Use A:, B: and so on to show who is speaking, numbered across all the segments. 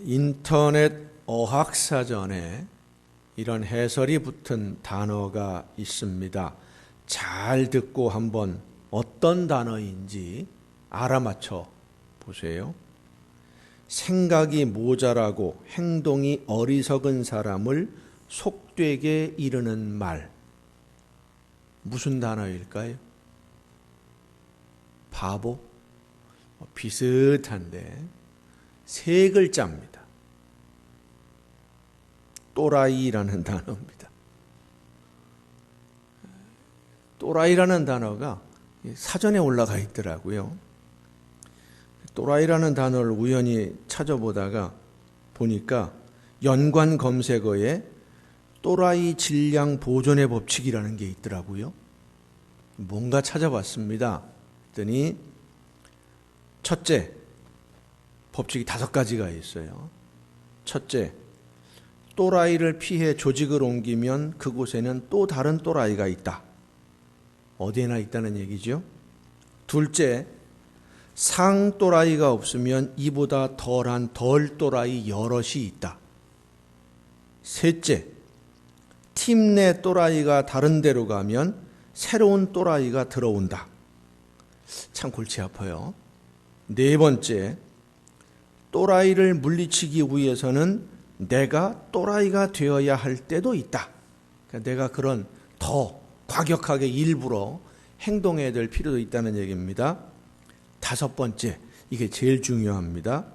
A: 인터넷 어학사전에 이런 해설이 붙은 단어가 있습니다. 잘 듣고 한번 어떤 단어인지 알아맞혀 보세요. 생각이 모자라고 행동이 어리석은 사람을 속되게 이르는 말. 무슨 단어일까요? 바보? 비슷한데 세 글자입니다. 또라이라는 단어입니다. 또라이라는 단어가 사전에 올라가 있더라고요. 또라이라는 단어를 우연히 찾아보다가 보니까 연관 검색어에 또라이 질량 보존의 법칙이라는 게 있더라고요. 뭔가 찾아봤습니다. 그랬더니 첫째, 법칙이 5가지가 있어요. 첫째, 또라이를 피해 조직을 옮기면 그곳에는 또 다른 또라이가 있다. 어디에나 있다는 얘기죠. 둘째, 상 또라이가 없으면 이보다 덜한 덜 또라이 여럿이 있다. 셋째, 팀 내 또라이가 다른 데로 가면 새로운 또라이가 들어온다. 참 골치 아파요. 네 번째, 또라이를 물리치기 위해서는 내가 또라이가 되어야 할 때도 있다. 그러니까 내가 그런 더 과격하게 일부러 행동해야 될 필요도 있다는 얘기입니다. 5번째, 이게 제일 중요합니다.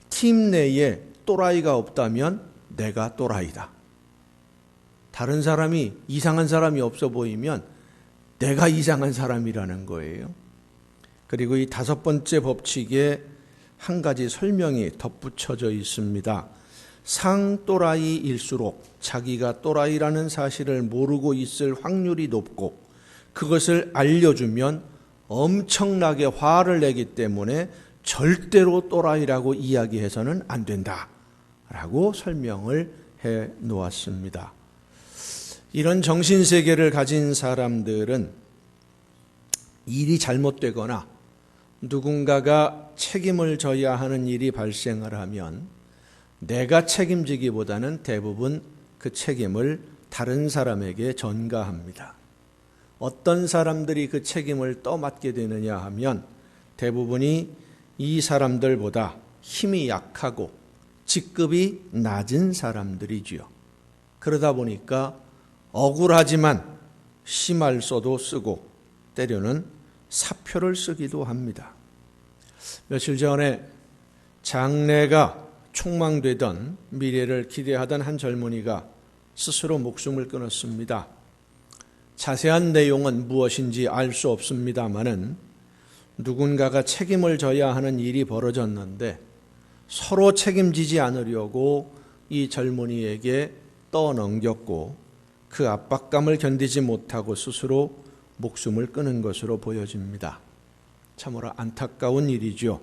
A: 팀 내에 또라이가 없다면 내가 또라이다. 다른 사람이 이상한 사람이 없어 보이면 내가 이상한 사람이라는 거예요. 그리고 이 5번째 법칙에 한 가지 설명이 덧붙여져 있습니다. 상또라이일수록 자기가 또라이라는 사실을 모르고 있을 확률이 높고 그것을 알려주면 엄청나게 화를 내기 때문에 절대로 또라이라고 이야기해서는 안 된다 라고 설명을 해 놓았습니다. 이런 정신세계를 가진 사람들은 일이 잘못되거나 누군가가 책임을 져야 하는 일이 발생을 하면 내가 책임지기보다는 대부분 그 책임을 다른 사람에게 전가합니다. 어떤 사람들이 그 책임을 떠맡게 되느냐 하면 대부분이 이 사람들보다 힘이 약하고 직급이 낮은 사람들이지요. 그러다 보니까 억울하지만 심할서도 쓰고 때로는 사표를 쓰기도 합니다. 며칠 전에 장래가 촉망되던 미래를 기대하던 한 젊은이가 스스로 목숨을 끊었습니다. 자세한 내용은 무엇인지 알 수 없습니다마는 누군가가 책임을 져야 하는 일이 벌어졌는데 서로 책임지지 않으려고 이 젊은이에게 떠넘겼고 그 압박감을 견디지 못하고 스스로 목숨을 끊은 것으로 보여집니다. 참으로 안타까운 일이죠.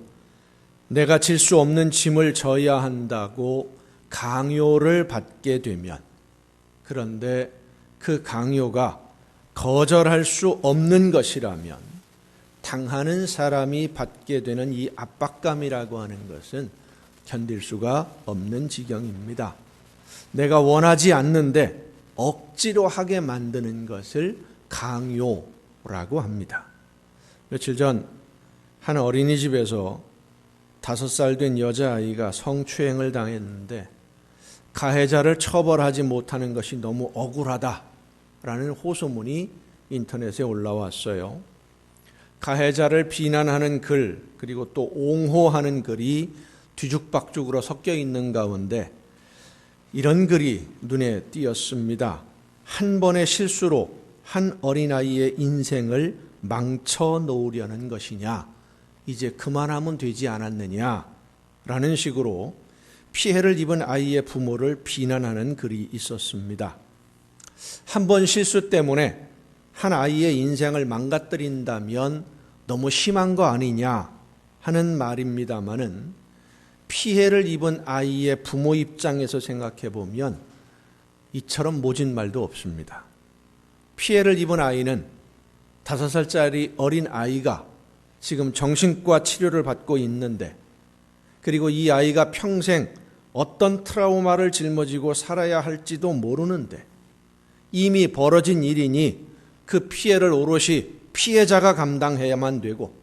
A: 내가 질 수 없는 짐을 져야 한다고 강요를 받게 되면, 그런데 그 강요가 거절할 수 없는 것이라면 당하는 사람이 받게 되는 이 압박감이라고 하는 것은 견딜 수가 없는 지경입니다. 내가 원하지 않는데 억지로 하게 만드는 것을 강요라고 합니다. 며칠 전 한 어린이집에서 5살 된 여자아이가 성추행을 당했는데 가해자를 처벌하지 못하는 것이 너무 억울하다라는 호소문이 인터넷에 올라왔어요. 가해자를 비난하는 글 그리고 또 옹호하는 글이 뒤죽박죽으로 섞여 있는 가운데 이런 글이 눈에 띄었습니다. 한 번의 실수로 한 어린아이의 인생을 망쳐 놓으려는 것이냐, 이제 그만하면 되지 않았느냐라는 식으로 피해를 입은 아이의 부모를 비난하는 글이 있었습니다. 한 번 실수 때문에 한 아이의 인생을 망가뜨린다면 너무 심한 거 아니냐 하는 말입니다마는 피해를 입은 아이의 부모 입장에서 생각해 보면 이처럼 모진 말도 없습니다. 피해를 입은 아이는 5살짜리 어린 아이가 지금 정신과 치료를 받고 있는데, 그리고 이 아이가 평생 어떤 트라우마를 짊어지고 살아야 할지도 모르는데 이미 벌어진 일이니 그 피해를 오롯이 피해자가 감당해야만 되고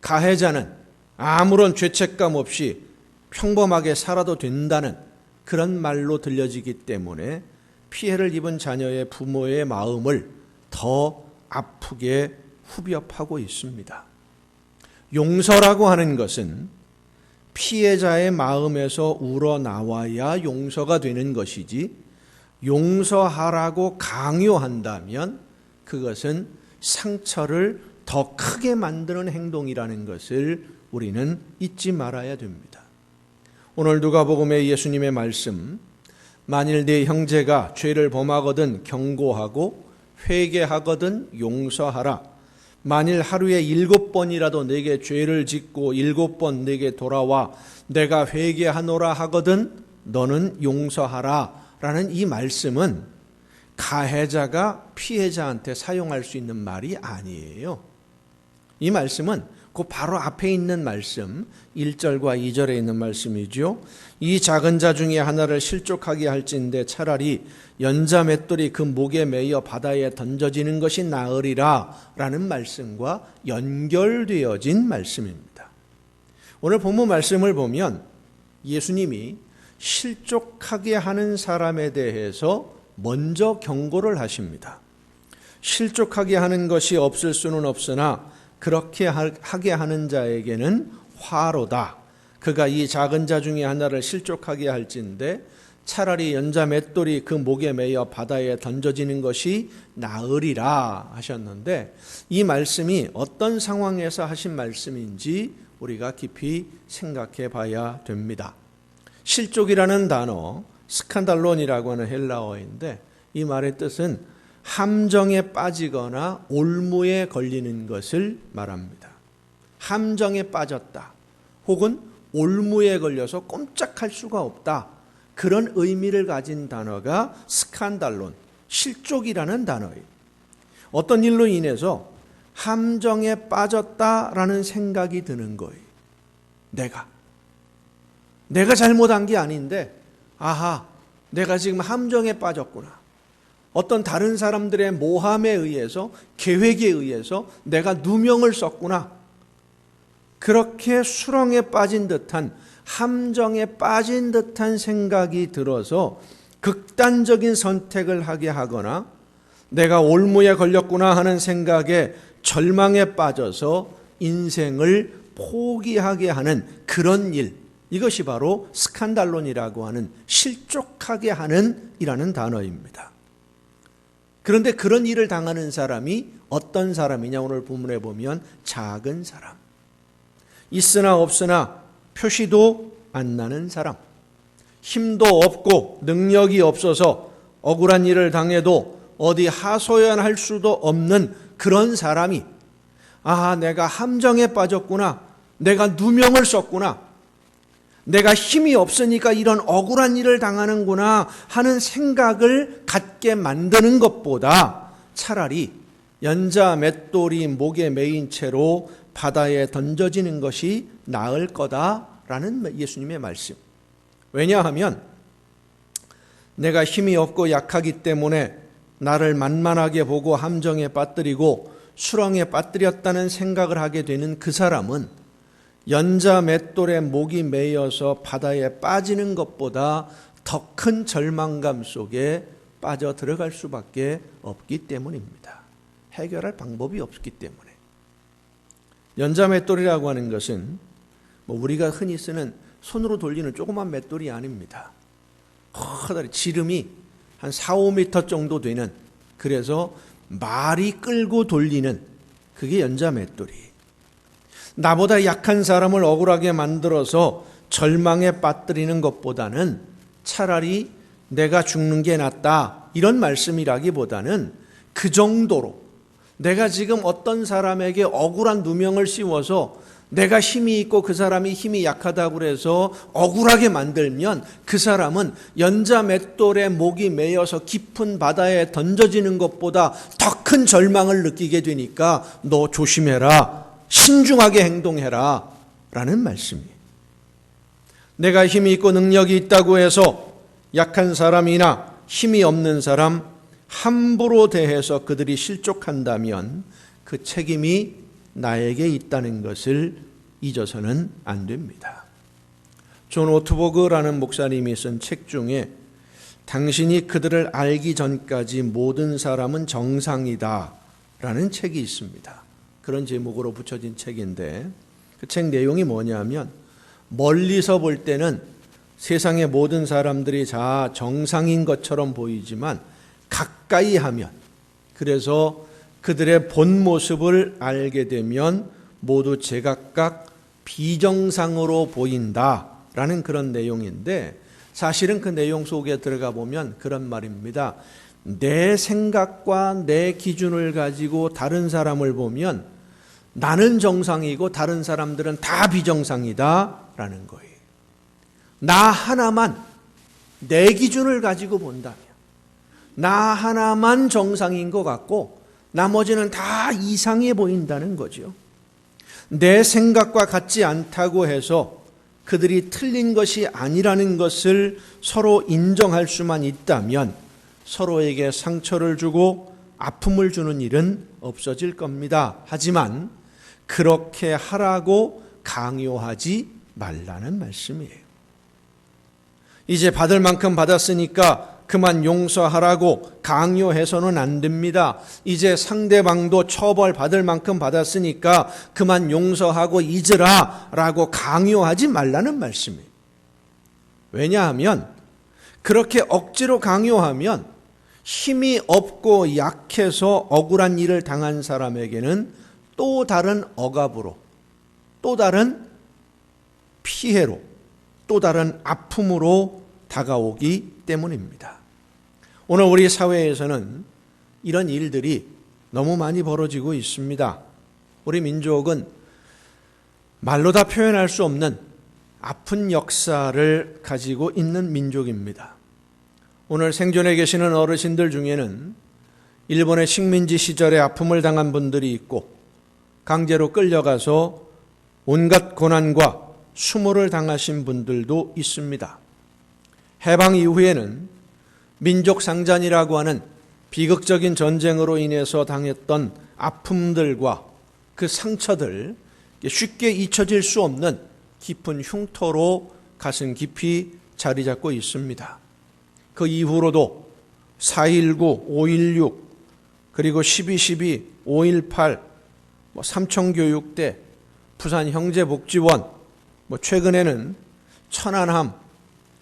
A: 가해자는 아무런 죄책감 없이 평범하게 살아도 된다는 그런 말로 들려지기 때문에 피해를 입은 자녀의 부모의 마음을 더 아프게 후벼파고 있습니다. 용서라고 하는 것은 피해자의 마음에서 우러나와야 용서가 되는 것이지 용서하라고 강요한다면 그것은 상처를 더 크게 만드는 행동이라는 것을 우리는 잊지 말아야 됩니다. 오늘 누가복음의 예수님의 말씀, 만일 네 형제가 죄를 범하거든 경고하고 회개하거든 용서하라. 만일 하루에 7번이라도 내게 죄를 짓고 7번 내게 돌아와 내가 회개하노라 하거든 너는 용서하라 라는 이 말씀은 가해자가 피해자한테 사용할 수 있는 말이 아니에요. 이 말씀은 그 바로 앞에 있는 말씀 1절과 2절에 있는 말씀이죠. 이 작은 자 중에 하나를 실족하게 할진대 차라리 연자 맷돌이 그 목에 매여 바다에 던져지는 것이 나으리라 라는 말씀과 연결되어진 말씀입니다. 오늘 본문 말씀을 보면 예수님이 실족하게 하는 사람에 대해서 먼저 경고를 하십니다. 실족하게 하는 것이 없을 수는 없으나 그렇게 하게 하는 자에게는 화로다. 그가 이 작은 자 중에 하나를 실족하게 할진대 차라리 연자 맷돌이 그 목에 매여 바다에 던져지는 것이 나으리라 하셨는데 이 말씀이 어떤 상황에서 하신 말씀인지 우리가 깊이 생각해 봐야 됩니다. 실족이라는 단어, 스칸달론이라고 하는 헬라어인데 이 말의 뜻은 함정에 빠지거나 올무에 걸리는 것을 말합니다. 함정에 빠졌다 혹은 올무에 걸려서 꼼짝할 수가 없다. 그런 의미를 가진 단어가 스칸달론, 실족이라는 단어예요. 어떤 일로 인해서 함정에 빠졌다라는 생각이 드는 거예요. 내가 잘못한 게 아닌데 내가 지금 함정에 빠졌구나. 어떤 다른 사람들의 모함에 의해서 계획에 의해서 내가 누명을 썼구나. 그렇게 수렁에 빠진 듯한 함정에 빠진 듯한 생각이 들어서 극단적인 선택을 하게 하거나 내가 올무에 걸렸구나 하는 생각에 절망에 빠져서 인생을 포기하게 하는 그런 일, 이것이 바로 스칸달론이라고 하는 실족하게 하는 이라는 단어입니다. 그런데 그런 일을 당하는 사람이 어떤 사람이냐 오늘 본문에 보면 작은 사람, 있으나 없으나 표시도 안 나는 사람, 힘도 없고 능력이 없어서 억울한 일을 당해도 어디 하소연할 수도 없는 그런 사람이 내가 함정에 빠졌구나, 내가 누명을 썼구나, 내가 힘이 없으니까 이런 억울한 일을 당하는구나 하는 생각을 갖게 만드는 것보다 차라리 연자 맷돌이 목에 매인 채로 바다에 던져지는 것이 나을 거다라는 예수님의 말씀. 왜냐하면 내가 힘이 없고 약하기 때문에 나를 만만하게 보고 함정에 빠뜨리고 수렁에 빠뜨렸다는 생각을 하게 되는 그 사람은 연자 맷돌에 목이 매여서 바다에 빠지는 것보다 더 큰 절망감 속에 빠져 들어갈 수밖에 없기 때문입니다. 해결할 방법이 없기 때문에. 연자 맷돌이라고 하는 것은 우리가 흔히 쓰는 손으로 돌리는 조그만 맷돌이 아닙니다. 커다리 지름이 한 4, 5m 정도 되는, 그래서 말이 끌고 돌리는 그게 연자 맷돌이에요. 나보다 약한 사람을 억울하게 만들어서 절망에 빠뜨리는 것보다는 차라리 내가 죽는 게 낫다 이런 말씀이라기보다는 그 정도로 내가 지금 어떤 사람에게 억울한 누명을 씌워서 내가 힘이 있고 그 사람이 힘이 약하다고 해서 억울하게 만들면 그 사람은 연자 맷돌에 목이 매여서 깊은 바다에 던져지는 것보다 더 큰 절망을 느끼게 되니까 너 조심해라, 신중하게 행동해라 라는 말씀이에요. 내가 힘이 있고 능력이 있다고 해서 약한 사람이나 힘이 없는 사람 함부로 대해서 그들이 실족한다면 그 책임이 나에게 있다는 것을 잊어서는 안 됩니다. 존 오트버그라는 목사님이 쓴 책 중에 당신이 그들을 알기 전까지 모든 사람은 정상이다 라는 책이 있습니다. 그런 제목으로 붙여진 책인데 그 책 내용이 뭐냐면 멀리서 볼 때는 세상의 모든 사람들이 다 정상인 것처럼 보이지만 가까이 하면, 그래서 그들의 본 모습을 알게 되면 모두 제각각 비정상으로 보인다라는 그런 내용인데, 사실은 그 내용 속에 들어가 보면 그런 말입니다. 내 생각과 내 기준을 가지고 다른 사람을 보면 나는 정상이고 다른 사람들은 다 비정상이다 라는 거예요. 나 하나만 내 기준을 가지고 본다면 나 하나만 정상인 것 같고 나머지는 다 이상해 보인다는 거죠. 내 생각과 같지 않다고 해서 그들이 틀린 것이 아니라는 것을 서로 인정할 수만 있다면 서로에게 상처를 주고 아픔을 주는 일은 없어질 겁니다. 하지만 그렇게 하라고 강요하지 말라는 말씀이에요. 이제 받을 만큼 받았으니까 그만 용서하라고 강요해서는 안 됩니다. 이제 상대방도 처벌받을 만큼 받았으니까 그만 용서하고 잊으라 라고 강요하지 말라는 말씀이에요. 왜냐하면 그렇게 억지로 강요하면 힘이 없고 약해서 억울한 일을 당한 사람에게는 또 다른 억압으로, 또 다른 피해로, 또 다른 아픔으로 다가오기 때문입니다. 오늘 우리 사회에서는 이런 일들이 너무 많이 벌어지고 있습니다. 우리 민족은 말로 다 표현할 수 없는 아픈 역사를 가지고 있는 민족입니다. 오늘 생존해 계시는 어르신들 중에는 일본의 식민지 시절에 아픔을 당한 분들이 있고 강제로 끌려가서 온갖 고난과 수모를 당하신 분들도 있습니다. 해방 이후에는 민족상잔이라고 하는 비극적인 전쟁으로 인해서 당했던 아픔들과 그 상처들 쉽게 잊혀질 수 없는 깊은 흉터로 가슴 깊이 자리 잡고 있습니다. 그 이후로도 4.19, 5.16, 그리고 12.12, 5.18, 삼청교육대, 부산형제복지원, 최근에는 천안함,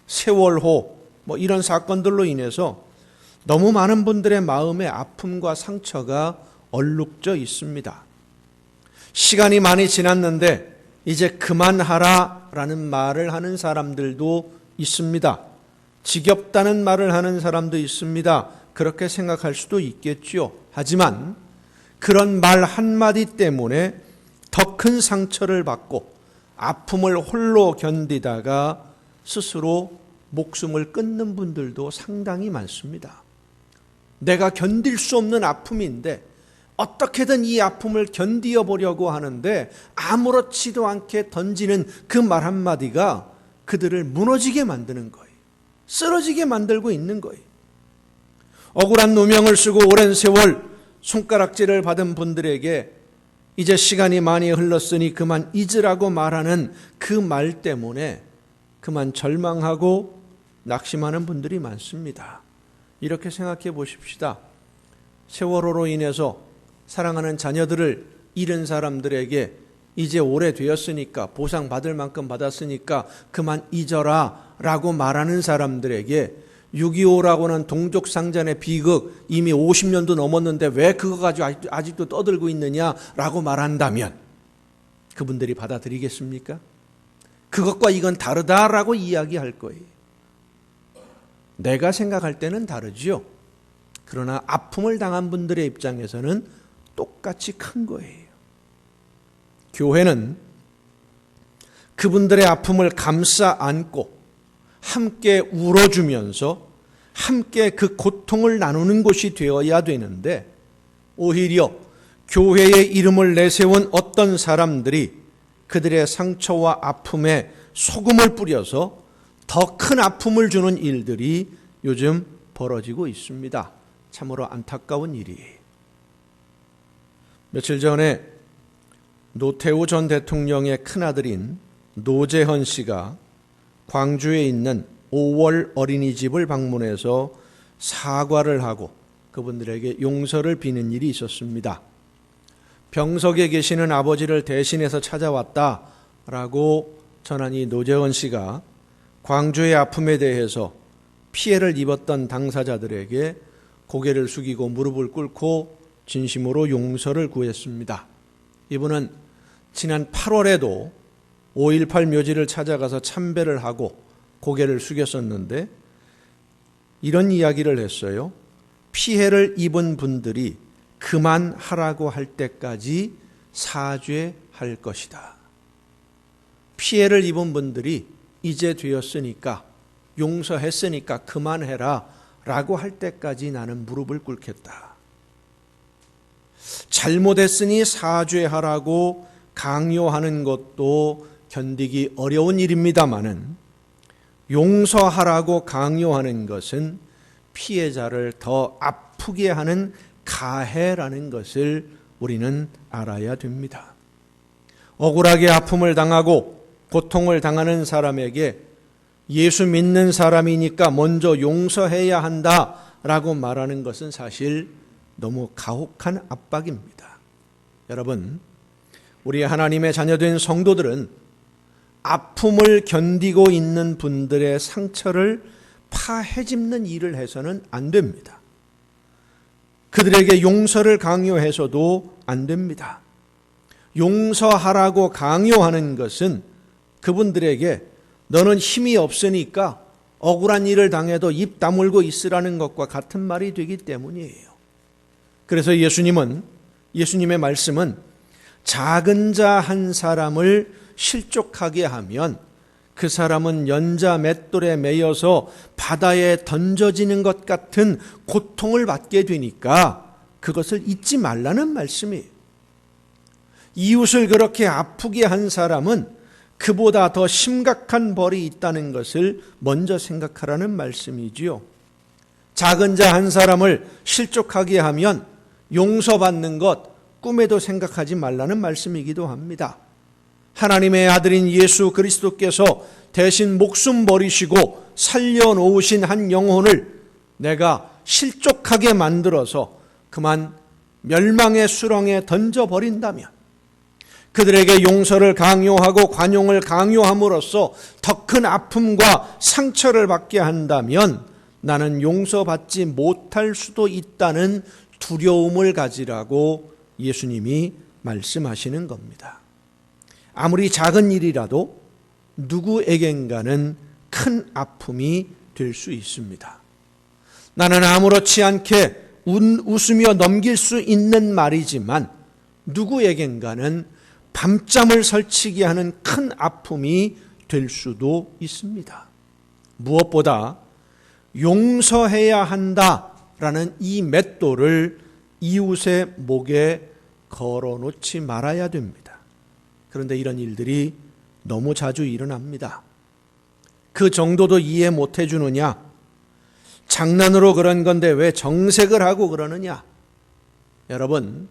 A: 세월호 이런 사건들로 인해서 너무 많은 분들의 마음에 아픔과 상처가 얼룩져 있습니다. 시간이 많이 지났는데 이제 그만하라라는 말을 하는 사람들도 있습니다. 지겹다는 말을 하는 사람도 있습니다. 그렇게 생각할 수도 있겠죠. 하지만 그런 말 한마디 때문에 더 큰 상처를 받고 아픔을 홀로 견디다가 스스로 목숨을 끊는 분들도 상당히 많습니다. 내가 견딜 수 없는 아픔인데 어떻게든 이 아픔을 견디어 보려고 하는데 아무렇지도 않게 던지는 그 말 한마디가 그들을 무너지게 만드는 거예요. 쓰러지게 만들고 있는 거예요. 억울한 누명을 쓰고 오랜 세월 손가락질을 받은 분들에게 이제 시간이 많이 흘렀으니 그만 잊으라고 말하는 그 말 때문에 그만 절망하고 낙심하는 분들이 많습니다. 이렇게 생각해 보십시다. 세월호로 인해서 사랑하는 자녀들을 잃은 사람들에게 이제 오래되었으니까 보상받을 만큼 받았으니까 그만 잊어라 라고 말하는 사람들에게 6.25라고는 동족상잔의 비극 이미 50년도 넘었는데 왜 그거 가지고 아직도 떠들고 있느냐라고 말한다면 그분들이 받아들이겠습니까? 그것과 이건 다르다라고 이야기할 거예요. 내가 생각할 때는 다르지요. 그러나 아픔을 당한 분들의 입장에서는 똑같이 큰 거예요. 교회는 그분들의 아픔을 감싸 안고 함께 울어주면서 함께 그 고통을 나누는 곳이 되어야 되는데 오히려 교회의 이름을 내세운 어떤 사람들이 그들의 상처와 아픔에 소금을 뿌려서 더 큰 아픔을 주는 일들이 요즘 벌어지고 있습니다. 참으로 안타까운 일이에요. 며칠 전에 노태우 전 대통령의 큰아들인 노재헌 씨가 광주에 있는 5월 어린이집을 방문해서 사과를 하고 그분들에게 용서를 비는 일이 있었습니다. 병석에 계시는 아버지를 대신해서 찾아왔다라고 전한 이 노재헌 씨가 광주의 아픔에 대해서 피해를 입었던 당사자들에게 고개를 숙이고 무릎을 꿇고 진심으로 용서를 구했습니다. 이분은 지난 8월에도 5.18 묘지를 찾아가서 참배를 하고 고개를 숙였었는데 이런 이야기를 했어요. 피해를 입은 분들이 그만하라고 할 때까지 사죄할 것이다. 피해를 입은 분들이 이제 되었으니까, 용서했으니까 그만해라 라고 할 때까지 나는 무릎을 꿇겠다. 잘못했으니 사죄하라고 강요하는 것도 견디기 어려운 일입니다마는 용서하라고 강요하는 것은 피해자를 더 아프게 하는 가해라는 것을 우리는 알아야 됩니다. 억울하게 아픔을 당하고 고통을 당하는 사람에게 예수 믿는 사람이니까 먼저 용서해야 한다라고 말하는 것은 사실 너무 가혹한 압박입니다. 여러분, 우리 하나님의 자녀된 성도들은 아픔을 견디고 있는 분들의 상처를 파헤집는 일을 해서는 안 됩니다. 그들에게 용서를 강요해서도 안 됩니다. 용서하라고 강요하는 것은 그분들에게 너는 힘이 없으니까 억울한 일을 당해도 입 다물고 있으라는 것과 같은 말이 되기 때문이에요. 그래서 예수님의 말씀은 작은 자 한 사람을 실족하게 하면 그 사람은 연자 맷돌에 매여서 바다에 던져지는 것 같은 고통을 받게 되니까 그것을 잊지 말라는 말씀이에요. 이웃을 그렇게 아프게 한 사람은 그보다 더 심각한 벌이 있다는 것을 먼저 생각하라는 말씀이지요. 작은 자 한 사람을 실족하게 하면 용서받는 것 꿈에도 생각하지 말라는 말씀이기도 합니다. 하나님의 아들인 예수 그리스도께서 대신 목숨 버리시고 살려놓으신 한 영혼을 내가 실족하게 만들어서 그만 멸망의 수렁에 던져버린다면, 그들에게 용서를 강요하고 관용을 강요함으로써 더 큰 아픔과 상처를 받게 한다면 나는 용서받지 못할 수도 있다는 두려움을 가지라고 예수님이 말씀하시는 겁니다. 아무리 작은 일이라도 누구에겐가는 큰 아픔이 될 수 있습니다. 나는 아무렇지 않게 웃으며 넘길 수 있는 말이지만 누구에겐가는 밤잠을 설치게 하는 큰 아픔이 될 수도 있습니다. 무엇보다 용서해야 한다라는 이 맷돌을 이웃의 목에 걸어놓지 말아야 됩니다. 그런데 이런 일들이 너무 자주 일어납니다. 그 정도도 이해 못 해주느냐? 장난으로 그런 건데 왜 정색을 하고 그러느냐? 여러분,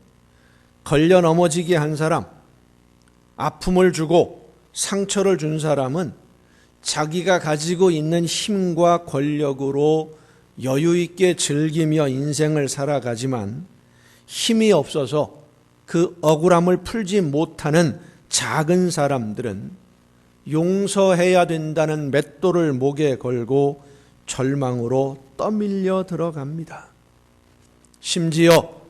A: 걸려 넘어지게 한 사람, 아픔을 주고 상처를 준 사람은 자기가 가지고 있는 힘과 권력으로 여유 있게 즐기며 인생을 살아가지만 힘이 없어서 그 억울함을 풀지 못하는 작은 사람들은 용서해야 된다는 맷돌을 목에 걸고 절망으로 떠밀려 들어갑니다. 심지어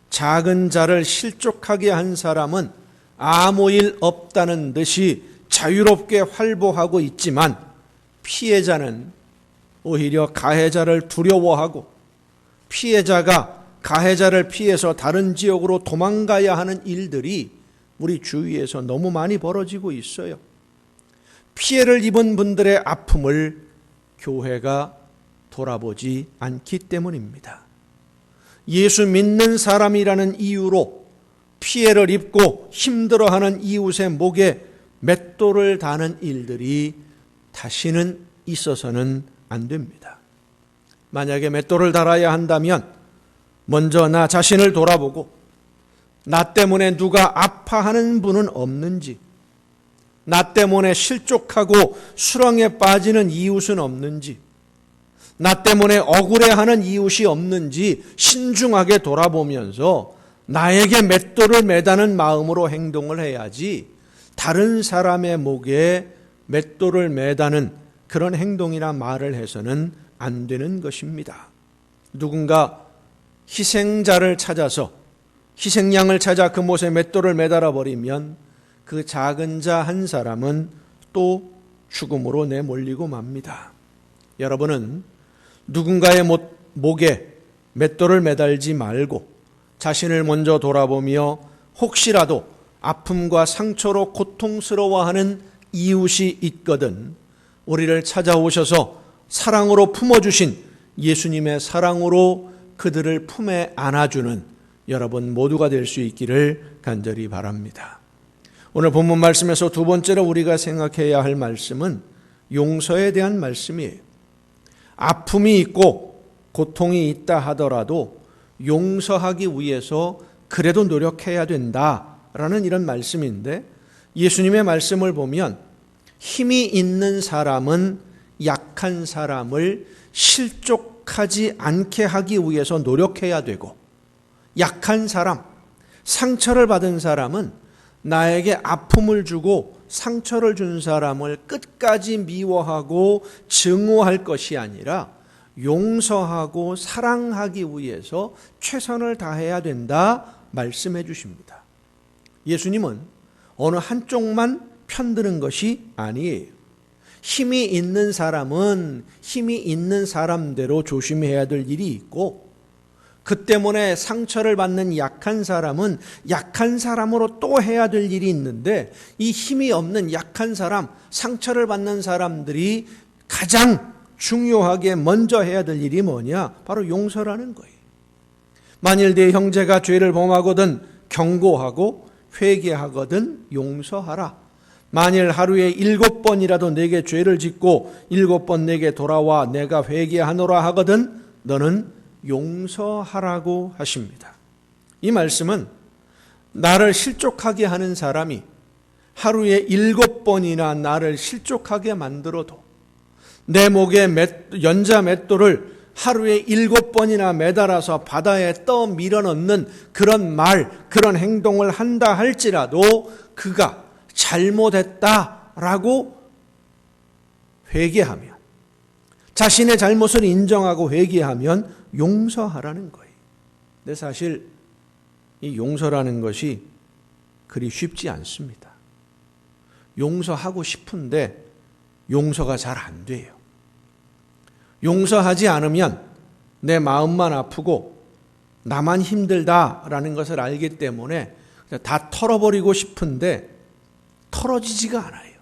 A: 작은 자를 실족하게 한 사람은 아무 일 없다는 듯이 자유롭게 활보하고 있지만 피해자는 오히려 가해자를 두려워하고 피해자가 가해자를 피해서 다른 지역으로 도망가야 하는 일들이 우리 주위에서 너무 많이 벌어지고 있어요. 피해를 입은 분들의 아픔을 교회가 돌아보지 않기 때문입니다. 예수 믿는 사람이라는 이유로 피해를 입고 힘들어하는 이웃의 목에 맷돌을 다는 일들이 다시는 있어서는 안 됩니다. 만약에 맷돌을 달아야 한다면 먼저 나 자신을 돌아보고 나 때문에 누가 아파하는 분은 없는지, 나 때문에 실족하고 수렁에 빠지는 이웃은 없는지, 나 때문에 억울해하는 이웃이 없는지 신중하게 돌아보면서 나에게 맷돌을 매다는 마음으로 행동을 해야지, 다른 사람의 목에 맷돌을 매다는 그런 행동이나 말을 해서는 안 되는 것입니다. 누군가 희생자를 찾아서 희생양을 찾아 그 못에 맷돌을 매달아 버리면 그 작은 자 한 사람은 또 죽음으로 내몰리고 맙니다. 여러분은 누군가의 목에 맷돌을 매달지 말고 자신을 먼저 돌아보며 혹시라도 아픔과 상처로 고통스러워하는 이웃이 있거든 우리를 찾아오셔서 사랑으로 품어주신 예수님의 사랑으로 그들을 품에 안아주는 여러분 모두가 될 수 있기를 간절히 바랍니다. 오늘 본문 말씀에서 두 번째로 우리가 생각해야 할 말씀은 용서에 대한 말씀이에요. 아픔이 있고 고통이 있다 하더라도 용서하기 위해서 그래도 노력해야 된다라는 이런 말씀인데, 예수님의 말씀을 보면 힘이 있는 사람은 약한 사람을 실족하지 않게 하기 위해서 노력해야 되고, 약한 사람, 상처를 받은 사람은 나에게 아픔을 주고 상처를 준 사람을 끝까지 미워하고 증오할 것이 아니라 용서하고 사랑하기 위해서 최선을 다해야 된다 말씀해 주십니다. 예수님은 어느 한쪽만 편드는 것이 아니에요. 힘이 있는 사람은 힘이 있는 사람대로 조심해야 될 일이 있고, 그 때문에 상처를 받는 약한 사람은 약한 사람으로 또 해야 될 일이 있는데, 이 힘이 없는 약한 사람, 상처를 받는 사람들이 가장 중요하게 먼저 해야 될 일이 뭐냐? 바로 용서라는 거예요. 만일 네 형제가 죄를 범하거든 경고하고 회개하거든 용서하라. 만일 하루에 7번이라도 내게 죄를 짓고 7번 내게 돌아와 내가 회개하노라 하거든 너는 용서하라고 하십니다. 이 말씀은 나를 실족하게 하는 사람이 하루에 7번이나 나를 실족하게 만들어도 내 목에 연자 맷돌을 하루에 7번이나 매달아서 바다에 떠밀어 넣는 그런 말, 그런 행동을 한다 할지라도 그가 잘못했다라고 회개하면, 자신의 잘못을 인정하고 회개하면 용서하라는 거예요. 근데 사실 이 용서라는 것이 그리 쉽지 않습니다. 용서하고 싶은데 용서가 잘 안 돼요. 용서하지 않으면 내 마음만 아프고 나만 힘들다라는 것을 알기 때문에 다 털어버리고 싶은데 털어지지가 않아요.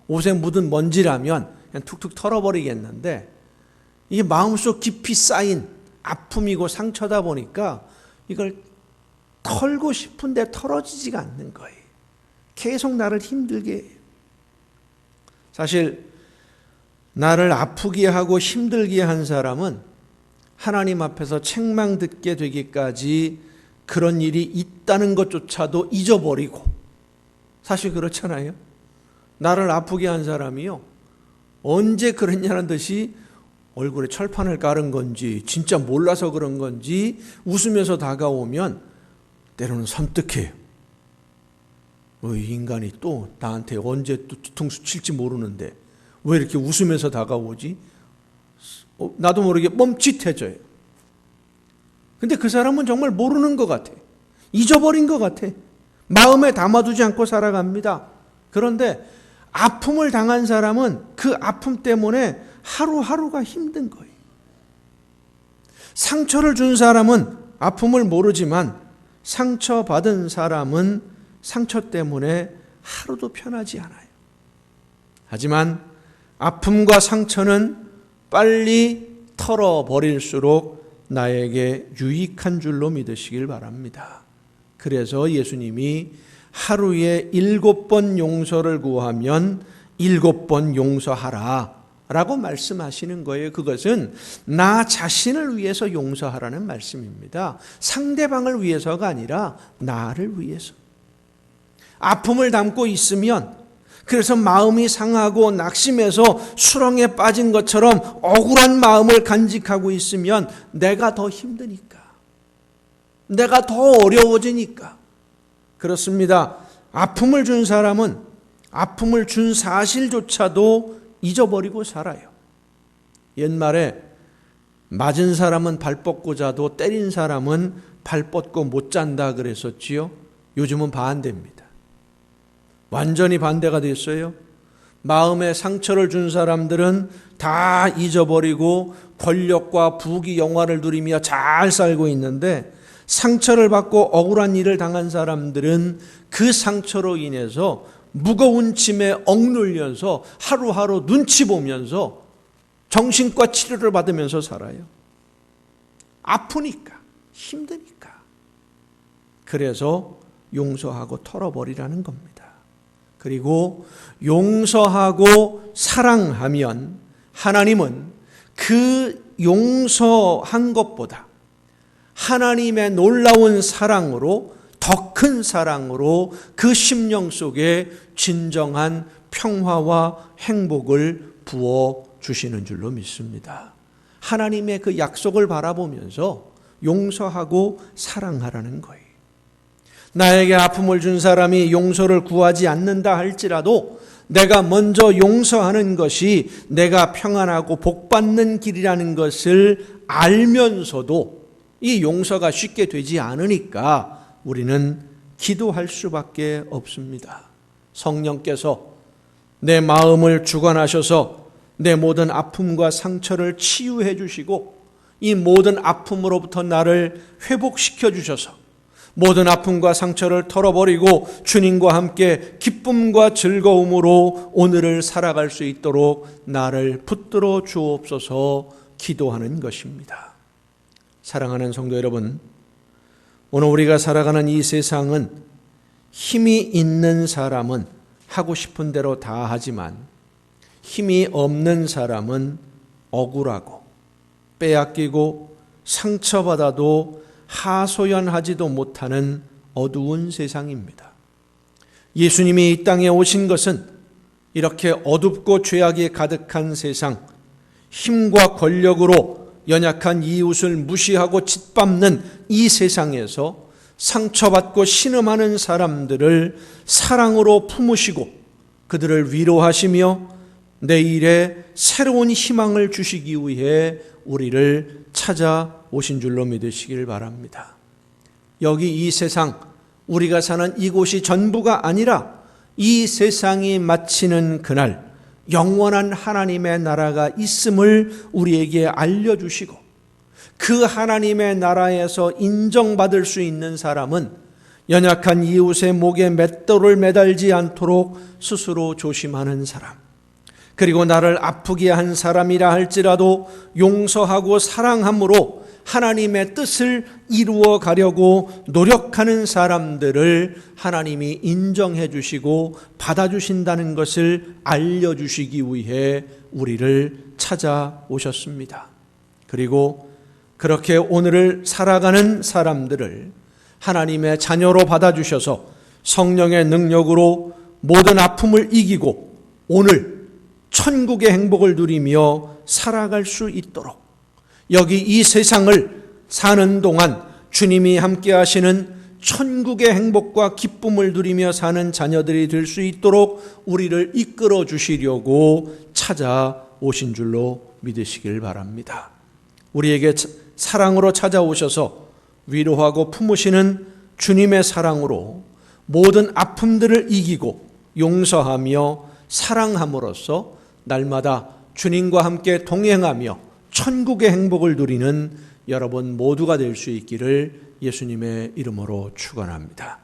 A: 옷에 묻은 먼지라면 그냥 툭툭 털어버리겠는데 이게 마음속 깊이 쌓인 아픔이고 상처다 보니까 이걸 털고 싶은데 털어지지가 않는 거예요. 계속 나를 힘들게 해요. 사실 나를 아프게 하고 힘들게 한 사람은 하나님 앞에서 책망 듣게 되기까지 그런 일이 있다는 것조차도 잊어버리고, 사실 그렇잖아요. 나를 아프게 한 사람이요, 언제 그랬냐는 듯이 얼굴에 철판을 깔은 건지 진짜 몰라서 그런 건지 웃으면서 다가오면 때로는 섬뜩해요. 이 인간이 또 나한테 언제 또 뒤통수 칠지 모르는데 왜 이렇게 웃으면서 다가오지? 나도 모르게 멈칫해져요. 근데 그 사람은 정말 모르는 것 같아. 잊어버린 것 같아. 마음에 담아두지 않고 살아갑니다. 그런데 아픔을 당한 사람은 그 아픔 때문에 하루하루가 힘든 거예요. 상처를 준 사람은 아픔을 모르지만 상처받은 사람은 상처 때문에 하루도 편하지 않아요. 하지만 아픔과 상처는 빨리 털어버릴수록 나에게 유익한 줄로 믿으시길 바랍니다. 그래서 예수님이 하루에 7번 용서를 구하면 7번 용서하라 라고 말씀하시는 거예요. 그것은 나 자신을 위해서 용서하라는 말씀입니다. 상대방을 위해서가 아니라 나를 위해서. 아픔을 담고 있으면, 그래서 마음이 상하고 낙심해서 수렁에 빠진 것처럼 억울한 마음을 간직하고 있으면 내가 더 힘드니까, 내가 더 어려워지니까. 그렇습니다. 아픔을 준 사람은 아픔을 준 사실조차도 잊어버리고 살아요. 옛말에 맞은 사람은 발 뻗고 자도 때린 사람은 발 뻗고 못 잔다 그랬었지요. 요즘은 반대입니다. 완전히 반대가 됐어요. 마음에 상처를 준 사람들은 다 잊어버리고 권력과 부귀 영화를 누리며 잘 살고 있는데, 상처를 받고 억울한 일을 당한 사람들은 그 상처로 인해서 무거운 짐에 억눌려서 하루하루 눈치 보면서 정신과 치료를 받으면서 살아요. 아프니까, 힘드니까. 그래서 용서하고 털어버리라는 겁니다. 그리고 용서하고 사랑하면 하나님은 그 용서한 것보다 하나님의 놀라운 사랑으로, 더 큰 사랑으로 그 심령 속에 진정한 평화와 행복을 부어 주시는 줄로 믿습니다. 하나님의 그 약속을 바라보면서 용서하고 사랑하라는 거예요. 나에게 아픔을 준 사람이 용서를 구하지 않는다 할지라도 내가 먼저 용서하는 것이 내가 평안하고 복받는 길이라는 것을 알면서도 이 용서가 쉽게 되지 않으니까 우리는 기도할 수밖에 없습니다. 성령께서 내 마음을 주관하셔서 내 모든 아픔과 상처를 치유해 주시고 이 모든 아픔으로부터 나를 회복시켜 주셔서 모든 아픔과 상처를 털어버리고 주님과 함께 기쁨과 즐거움으로 오늘을 살아갈 수 있도록 나를 붙들어 주옵소서 기도하는 것입니다. 사랑하는 성도 여러분, 오늘 우리가 살아가는 이 세상은 힘이 있는 사람은 하고 싶은 대로 다 하지만 힘이 없는 사람은 억울하고 빼앗기고 상처받아도 하소연하지도 못하는 어두운 세상입니다. 예수님이 이 땅에 오신 것은 이렇게 어둡고 죄악이 가득한 세상, 힘과 권력으로 연약한 이웃을 무시하고 짓밟는 이 세상에서 상처받고 신음하는 사람들을 사랑으로 품으시고 그들을 위로하시며 내일에 새로운 희망을 주시기 위해 우리를 찾아오신 줄로 믿으시길 바랍니다. 여기 이 세상, 우리가 사는 이곳이 전부가 아니라 이 세상이 마치는 그날 영원한 하나님의 나라가 있음을 우리에게 알려주시고 그 하나님의 나라에서 인정받을 수 있는 사람은 연약한 이웃의 목에 맷돌을 매달지 않도록 스스로 조심하는 사람, 그리고 나를 아프게 한 사람이라 할지라도 용서하고 사랑함으로 하나님의 뜻을 이루어 가려고 노력하는 사람들을 하나님이 인정해 주시고 받아주신다는 것을 알려주시기 위해 우리를 찾아오셨습니다. 그리고 그렇게 오늘을 살아가는 사람들을 하나님의 자녀로 받아주셔서 성령의 능력으로 모든 아픔을 이기고 오늘 천국의 행복을 누리며 살아갈 수 있도록 여기 이 세상을 사는 동안 주님이 함께 하시는 천국의 행복과 기쁨을 누리며 사는 자녀들이 될 수 있도록 우리를 이끌어 주시려고 찾아오신 줄로 믿으시길 바랍니다. 우리에게 사랑으로 찾아오셔서 위로하고 품으시는 주님의 사랑으로 모든 아픔들을 이기고 용서하며 사랑함으로써 날마다 주님과 함께 동행하며 천국의 행복을 누리는 여러분 모두가 될 수 있기를 예수님의 이름으로 축원합니다.